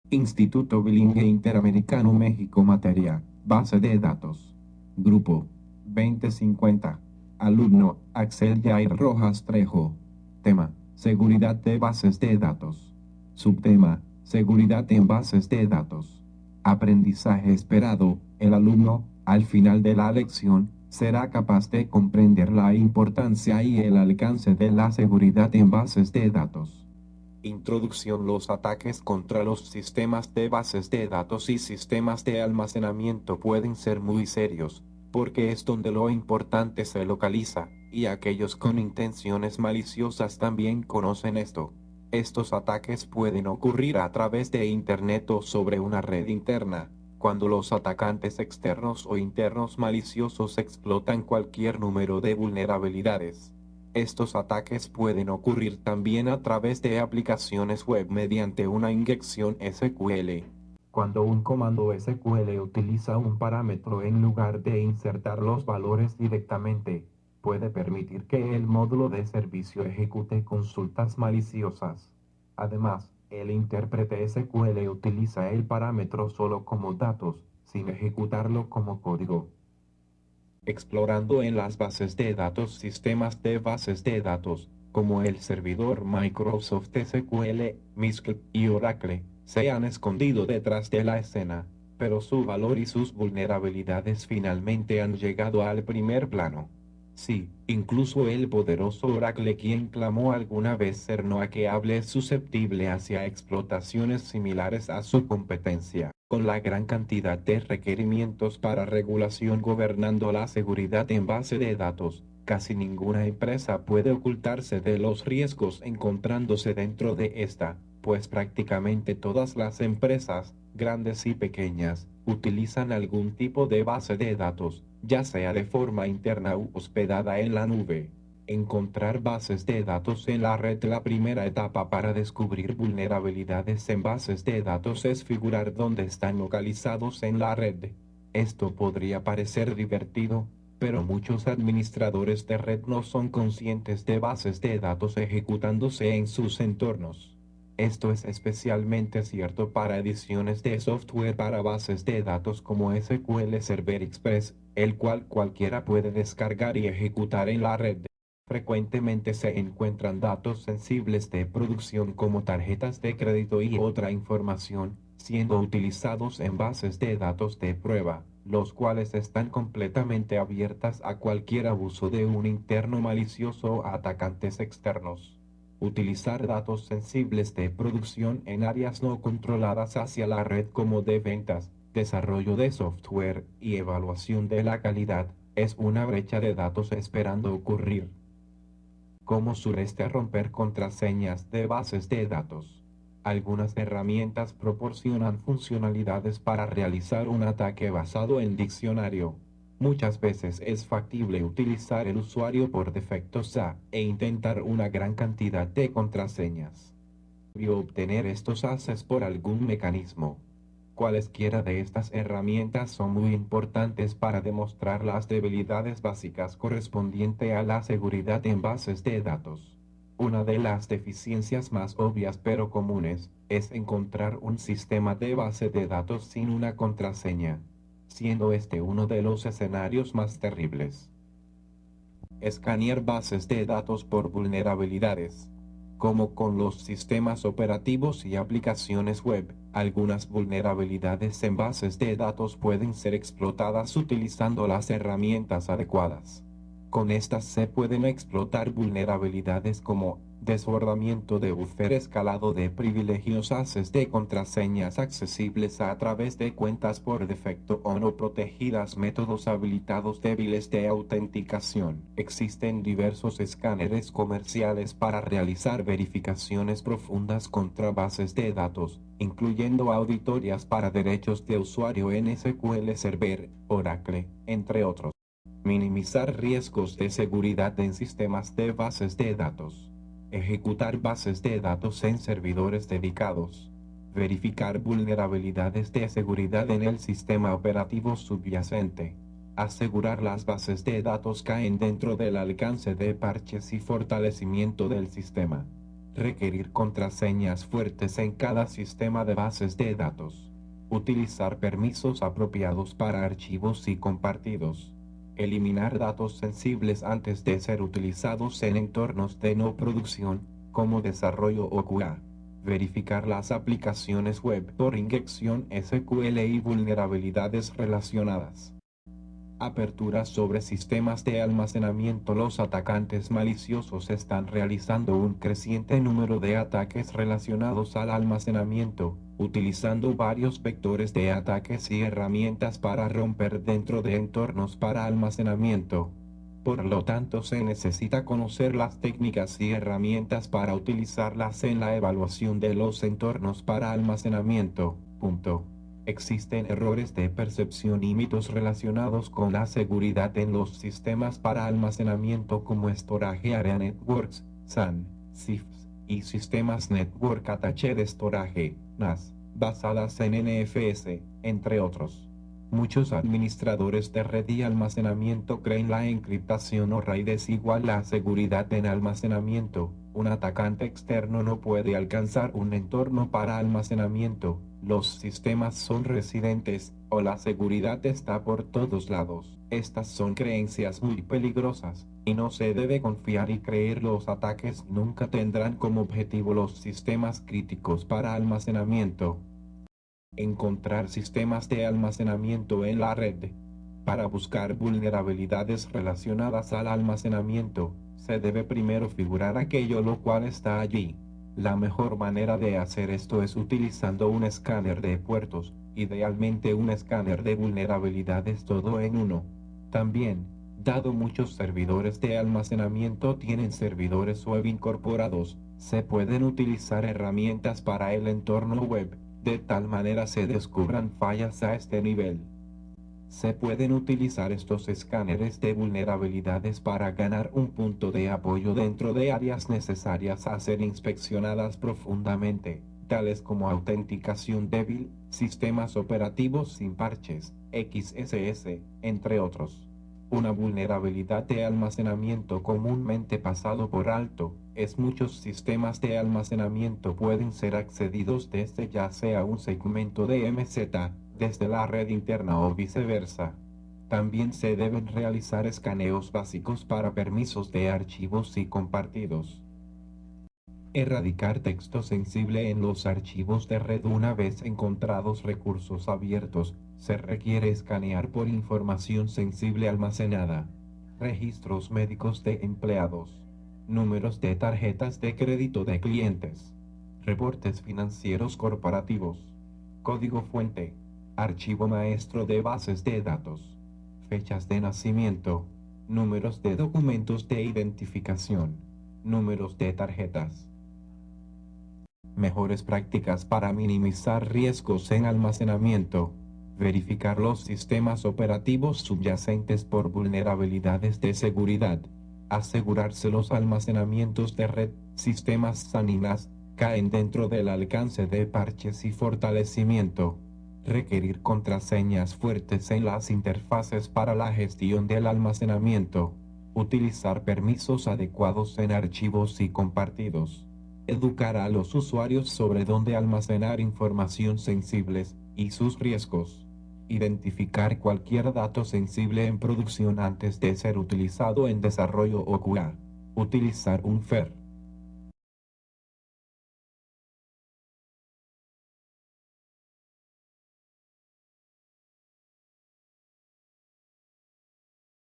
Instituto Bilingüe Interamericano México Materia, Base de Datos. Grupo 2050. Alumno Axel Jair Rojas Trejo. Tema: Seguridad de bases de datos. Subtema: Seguridad en bases de datos. Aprendizaje esperado: el alumno, al final de la lección, será capaz de comprender la importancia y el alcance de la seguridad en bases de datos. Introducción: los ataques contra los sistemas de bases de datos y sistemas de almacenamiento pueden ser muy serios, porque es donde lo importante se localiza, y aquellos con intenciones maliciosas también conocen esto. Estos ataques pueden ocurrir a través de Internet o sobre una red interna, cuando los atacantes externos o internos maliciosos explotan cualquier número de vulnerabilidades. Estos ataques pueden ocurrir también a través de aplicaciones web mediante una inyección SQL. Cuando un comando SQL utiliza un parámetro en lugar de insertar los valores directamente, puede permitir que el módulo de servicio ejecute consultas maliciosas. Además, el intérprete SQL utiliza el parámetro solo como datos, sin ejecutarlo como código. Explorando en las bases de datos. Sistemas de bases de datos, como el servidor Microsoft SQL, MySQL y Oracle, se han escondido detrás de la escena, pero su valor y sus vulnerabilidades finalmente han llegado al primer plano. Sí, incluso el poderoso Oracle, quien clamó alguna vez ser no hackeable, es susceptible hacia explotaciones similares a su competencia. Con la gran cantidad de requerimientos para regulación gobernando la seguridad en base de datos, casi ninguna empresa puede ocultarse de los riesgos encontrándose dentro de esta, pues prácticamente todas las empresas, grandes y pequeñas, utilizan algún tipo de base de datos, ya sea de forma interna u hospedada en la nube. Encontrar bases de datos en la red. La primera etapa para descubrir vulnerabilidades en bases de datos es figurar dónde están localizados en la red. Esto podría parecer divertido, pero muchos administradores de red no son conscientes de bases de datos ejecutándose en sus entornos. Esto es especialmente cierto para ediciones de software para bases de datos como SQL Server Express, el cual cualquiera puede descargar y ejecutar en la red. Frecuentemente se encuentran datos sensibles de producción como tarjetas de crédito y otra información, siendo utilizados en bases de datos de prueba, los cuales están completamente abiertas a cualquier abuso de un interno malicioso o atacantes externos. Utilizar datos sensibles de producción en áreas no controladas hacia la red, como de ventas, desarrollo de software y evaluación de la calidad, es una brecha de datos esperando ocurrir. ¿Cómo sureste romper contraseñas de bases de datos? Algunas herramientas proporcionan funcionalidades para realizar un ataque basado en diccionario. Muchas veces es factible utilizar el usuario por defecto SA e intentar una gran cantidad de contraseñas. Y obtener estos haces por algún mecanismo. Cualesquiera de estas herramientas son muy importantes para demostrar las debilidades básicas correspondientes a la seguridad en bases de datos. Una de las deficiencias más obvias pero comunes es encontrar un sistema de base de datos sin una contraseña, siendo este uno de los escenarios más terribles. Escanear bases de datos por vulnerabilidades. Como con los sistemas operativos y aplicaciones web, algunas vulnerabilidades en bases de datos pueden ser explotadas utilizando las herramientas adecuadas. Con estas se pueden explotar vulnerabilidades como desbordamiento de buffer, escalado de privilegios, haces de contraseñas accesibles a través de cuentas por defecto o no protegidas, métodos habilitados débiles de autenticación. Existen diversos escáneres comerciales para realizar verificaciones profundas contra bases de datos, incluyendo auditorías para derechos de usuario en SQL Server, Oracle, entre otros. Minimizar riesgos de seguridad en sistemas de bases de datos. Ejecutar bases de datos en servidores dedicados. Verificar vulnerabilidades de seguridad en el sistema operativo subyacente. Asegurar las bases de datos caen dentro del alcance de parches y fortalecimiento del sistema. Requerir contraseñas fuertes en cada sistema de bases de datos. Utilizar permisos apropiados para archivos y compartidos. Eliminar datos sensibles antes de ser utilizados en entornos de no producción, como desarrollo o QA. Verificar las aplicaciones web por inyección SQL y vulnerabilidades relacionadas. Apertura sobre sistemas de almacenamiento. Los atacantes maliciosos están realizando un creciente número de ataques relacionados al almacenamiento, utilizando varios vectores de ataques y herramientas para romper dentro de entornos para almacenamiento. Por lo tanto, se necesita conocer las técnicas y herramientas para utilizarlas en la evaluación de los entornos para almacenamiento. Existen errores de percepción y mitos relacionados con la seguridad en los sistemas para almacenamiento como Storage Area Networks, SAN, CIFS, y sistemas Network Attached Storage, NAS, basadas en NFS, entre otros. Muchos administradores de red y almacenamiento creen la encriptación o RAID es igual a seguridad en almacenamiento. Un atacante externo no puede alcanzar un entorno para almacenamiento, los sistemas son residentes, o la seguridad está por todos lados. Estas son creencias muy peligrosas, y no se debe confiar y creer. Los ataques nunca tendrán como objetivo los sistemas críticos para almacenamiento. Encontrar sistemas de almacenamiento en la red. Para buscar vulnerabilidades relacionadas al almacenamiento, se debe primero figurar aquello lo cual está allí. La mejor manera de hacer esto es utilizando un escáner de puertos, idealmente un escáner de vulnerabilidades todo en uno. También, dado muchos servidores de almacenamiento tienen servidores web incorporados, se pueden utilizar herramientas para el entorno web. De tal manera se descubran fallas a este nivel. Se pueden utilizar estos escáneres de vulnerabilidades para ganar un punto de apoyo dentro de áreas necesarias a ser inspeccionadas profundamente, tales como autenticación débil, sistemas operativos sin parches, XSS, entre otros. Una vulnerabilidad de almacenamiento comúnmente pasado por alto, es muchos sistemas de almacenamiento pueden ser accedidos desde ya sea un segmento de MZ, desde la red interna o viceversa. También se deben realizar escaneos básicos para permisos de archivos y compartidos. Erradicar texto sensible en los archivos de red. Una vez encontrados recursos abiertos, se requiere escanear por información sensible almacenada. Registros médicos de empleados. Números de tarjetas de crédito de clientes. Reportes financieros corporativos. Código fuente. Archivo maestro de bases de datos. Fechas de nacimiento. Números de documentos de identificación. Números de tarjetas. Mejores prácticas para minimizar riesgos en almacenamiento. Verificar los sistemas operativos subyacentes por vulnerabilidades de seguridad. Asegurarse los almacenamientos de red, sistemas SAN y NAS, caen dentro del alcance de parches y fortalecimiento. Requerir contraseñas fuertes en las interfaces para la gestión del almacenamiento. Utilizar permisos adecuados en archivos y compartidos. Educar a los usuarios sobre dónde almacenar información sensibles y sus riesgos. Identificar cualquier dato sensible en producción antes de ser utilizado en desarrollo o QA. Utilizar un FER.